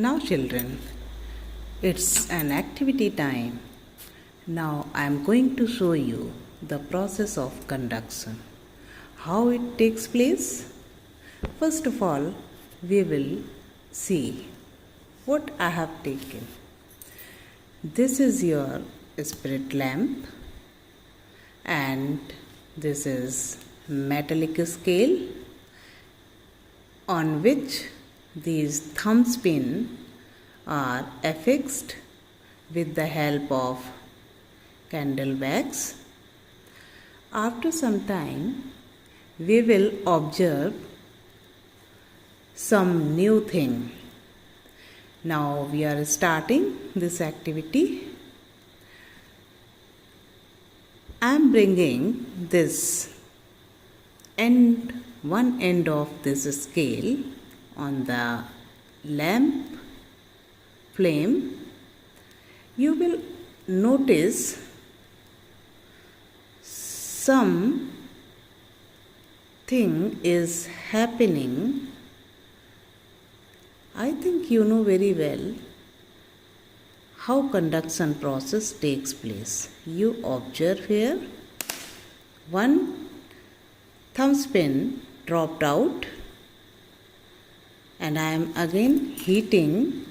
Now, children, it's an activity time. Now, I am going to show you the process of conduction. How it takes place? First of all, we will see what I have taken. This is your spirit lamp, and this is metallic scale on which these thumb pins are affixed with the help of candle wax. After some time, we will observe some new thing. Now we are starting this activity. I am bringing this one end of this scale on the lamp flame. You will notice some thing is happening. I think you know very well how conduction process takes place. You observe here, one thumb pin dropped out, and I am again heating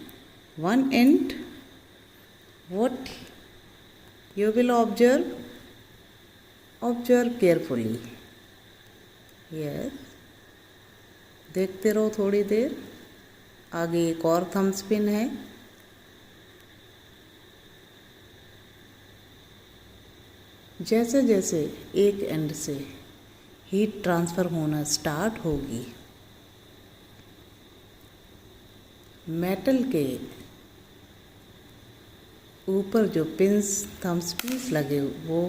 one end. What you will observe? Observe carefully. Yes, देखते रहो थोड़ी देर. आगे एक और thumb pin है. जैसे जैसे एक एंड से हीट ट्रांसफ़र होना स्टार्ट होगी, मेटल के ऊपर जो पिंस थम्स पिंस लगे वो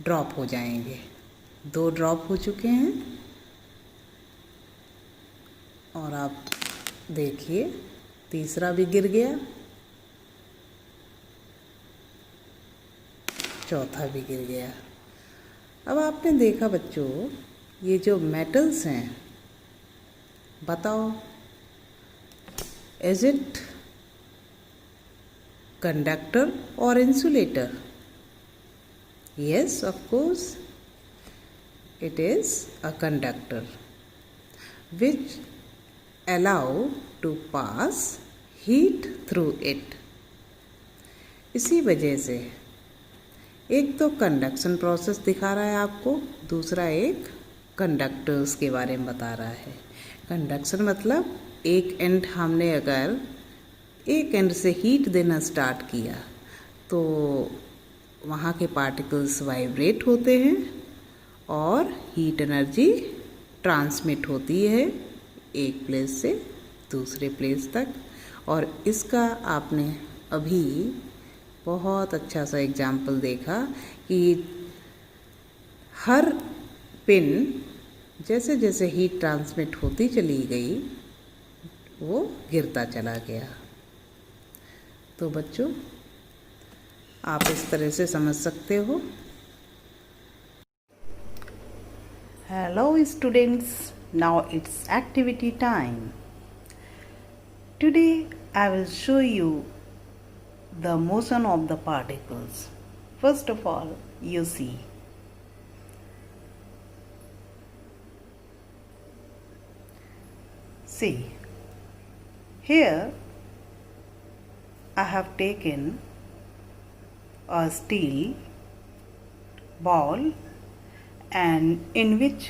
ड्रॉप हो जाएंगे. 2 ड्रॉप हो चुके हैं, और आप देखिए तीसरा भी गिर गया, चौथा भी गिर गया. अब आपने देखा बच्चों, ये जो मेटल्स हैं, बताओ, इज इट कंडक्टर और insulator? Yes, of course, it is a conductor which allow to pass heat through it. इसी वजह से एक तो कंडक्शन प्रोसेस दिखा रहा है आपको, दूसरा एक कंडक्टर्स के बारे में बता रहा है. कंडक्शन मतलब एक एंड हमने अगर एक एंड से हीट देना स्टार्ट किया तो वहाँ के पार्टिकल्स वाइब्रेट होते हैं और हीट एनर्जी ट्रांसमिट होती है एक प्लेस से दूसरे प्लेस तक. और इसका आपने अभी बहुत अच्छा सा एग्जाम्पल देखा कि हर पिन जैसे जैसे हीट ट्रांसमिट होती चली गई वो गिरता चला गया. तो बच्चों, आप इस तरह से समझ सकते हो. Hello students, now it's activity time. Today I will show you the motion of the particles. First of all, you see, here I have taken a steel bowl and in which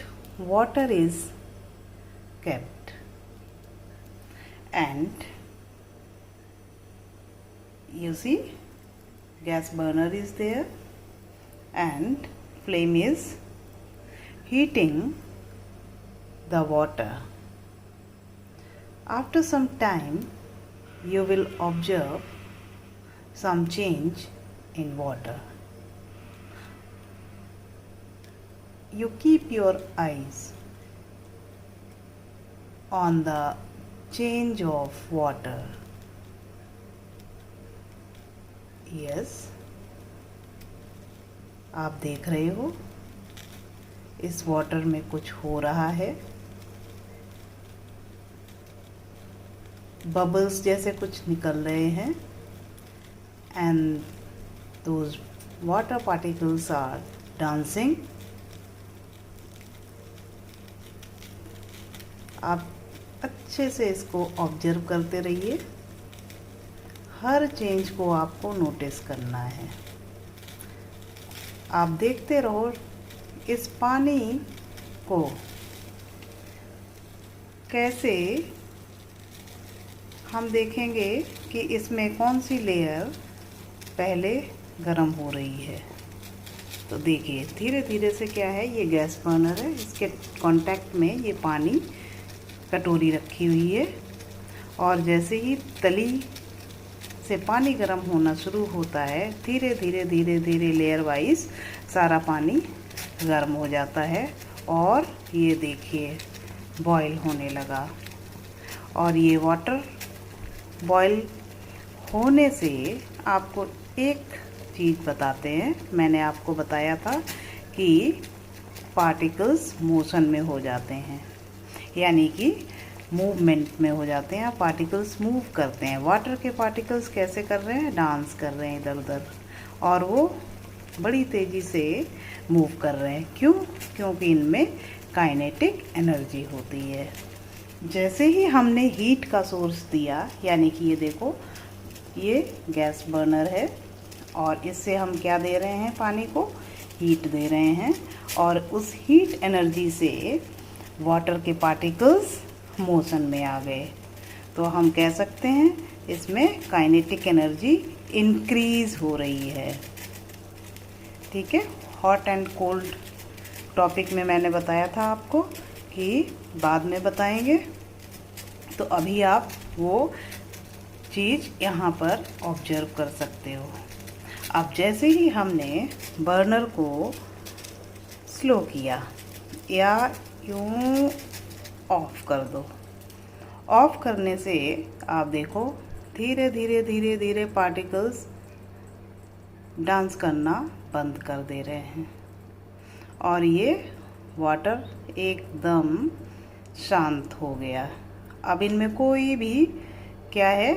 water is kept, and you see gas burner is there and flame is heating the water. After some time you will observe some change in water. You keep your eyes on the change of water. Yes, आप देख रहे हो इस water में कुछ हो रहा है. बबल्स जैसे कुछ निकल रहे हैं and those water particles are dancing. आप अच्छे से इसको ऑब्जर्व करते रहिए, हर चेंज को आपको नोटिस करना है। आप देखते रहो इस पानी को कैसे हम देखेंगे कि इसमें कौन सी लेयर पहले गर्म हो रही है। तो देखिए धीरे धीरे से क्या है, ये गैस बर्नर है, इसके कांटेक्ट में ये पानी कटोरी रखी हुई है और जैसे ही तली से पानी गर्म होना शुरू होता है धीरे धीरे धीरे धीरे लेयर वाइज सारा पानी गर्म हो जाता है और ये देखिए बॉईल होने लगा। और ये वाटर बॉईल होने से आपको एक चीज़ बताते हैं, मैंने आपको बताया था कि पार्टिकल्स मोशन में हो जाते हैं, यानी कि मूवमेंट में हो जाते हैं। पार्टिकल्स मूव करते हैं। वाटर के पार्टिकल्स कैसे कर रहे हैं, डांस कर रहे हैं इधर उधर, और वो बड़ी तेज़ी से मूव कर रहे हैं। क्यों? क्योंकि इनमें काइनेटिक एनर्जी होती है। जैसे ही हमने हीट का सोर्स दिया, यानी कि ये देखो ये गैस बर्नर है और इससे हम क्या दे रहे हैं, पानी को हीट दे रहे हैं और उस हीट एनर्जी से वाटर के पार्टिकल्स मोशन में आ गए। तो हम कह सकते हैं इसमें काइनेटिक एनर्जी इंक्रीज हो रही है। ठीक है, हॉट एंड कोल्ड टॉपिक में मैंने बताया था आपको कि बाद में बताएंगे, तो अभी आप वो चीज़ यहाँ पर ऑब्जर्व कर सकते हो। अब जैसे ही हमने बर्नर को स्लो किया या यूँ ऑफ कर दो, ऑफ करने से आप देखो धीरे धीरे धीरे धीरे पार्टिकल्स डांस करना बंद कर दे रहे हैं और ये वाटर एकदम शांत हो गया। अब इनमें कोई भी क्या है,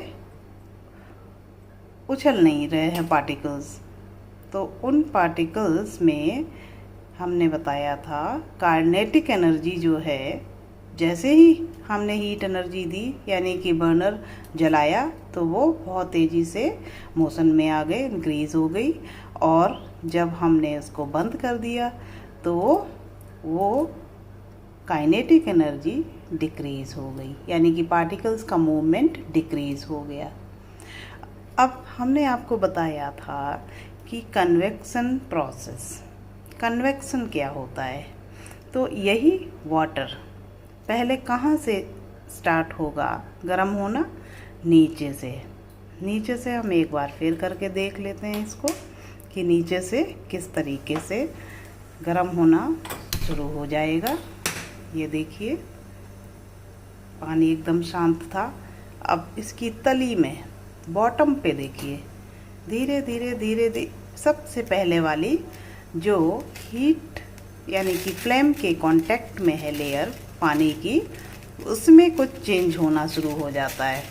उछल नहीं रहे हैं पार्टिकल्स। तो उन पार्टिकल्स में हमने बताया था काइनेटिक एनर्जी जो है, जैसे ही हमने हीट एनर्जी दी यानी कि बर्नर जलाया तो वो बहुत तेज़ी से मोशन में आ गए, इंक्रीज़ हो गई। और जब हमने उसको बंद कर दिया तो वो काइनेटिक एनर्जी डिक्रीज़ हो गई, यानी कि पार्टिकल्स का मूवमेंट डिक्रीज़ हो गया। अब हमने आपको बताया था कि कन्वेक्शन प्रोसेस, कन्वेक्शन क्या होता है। तो यही वाटर पहले कहाँ से स्टार्ट होगा गर्म होना, नीचे से। नीचे से हम एक बार फिर करके देख लेते हैं इसको कि नीचे से किस तरीके से गर्म होना शुरू हो जाएगा। ये देखिए पानी एकदम शांत था। अब इसकी तली में बॉटम पे देखिए धीरे धीरे धीरे धीरे सबसे पहले वाली जो हीट यानी कि फ्लेम के कांटेक्ट में है लेयर पानी की, उसमें कुछ चेंज होना शुरू हो जाता है।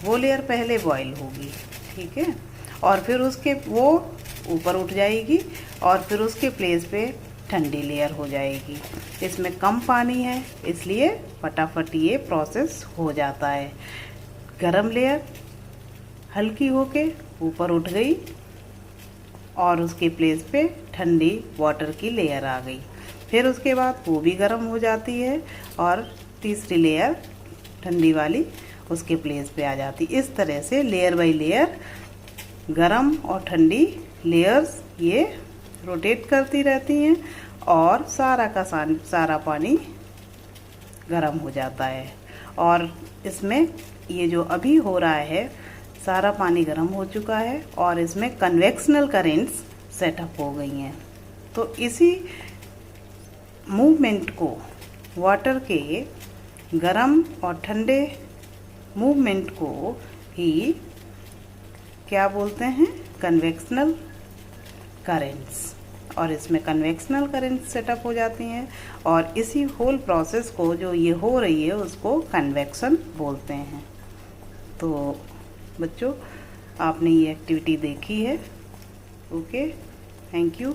वो लेयर पहले बॉईल होगी, ठीक है, और फिर उसके वो ऊपर उठ जाएगी और फिर उसके प्लेस पे ठंडी लेयर हो जाएगी। इसमें कम पानी है इसलिए फटाफट ये प्रोसेस हो जाता है। गरम लेयर हल्की होके ऊपर उठ गई और उसके प्लेस पे ठंडी वाटर की लेयर आ गई। फिर उसके बाद वो भी गर्म हो जाती है और तीसरी लेयर ठंडी वाली उसके प्लेस पे आ जाती। इस तरह से लेयर बाय लेयर गरम और ठंडी लेयर्स ये रोटेट करती रहती हैं और सारा का सारा पानी गर्म हो जाता है। और इसमें ये जो अभी हो रहा है सारा पानी गर्म हो चुका है और इसमें कन्वेक्शनल करेंट्स सेटअप हो गई हैं। तो इसी मूवमेंट को, वाटर के गरम और ठंडे मूवमेंट को ही क्या बोलते हैं, कन्वेक्शनल करेंट्स। और इसमें कन्वेक्शनल करेंट्स सेटअप हो जाती हैं और इसी होल प्रोसेस को जो ये हो रही है उसको कन्वेक्शन बोलते हैं। तो बच्चों आपने ये एक्टिविटी देखी है। Okay, thank you.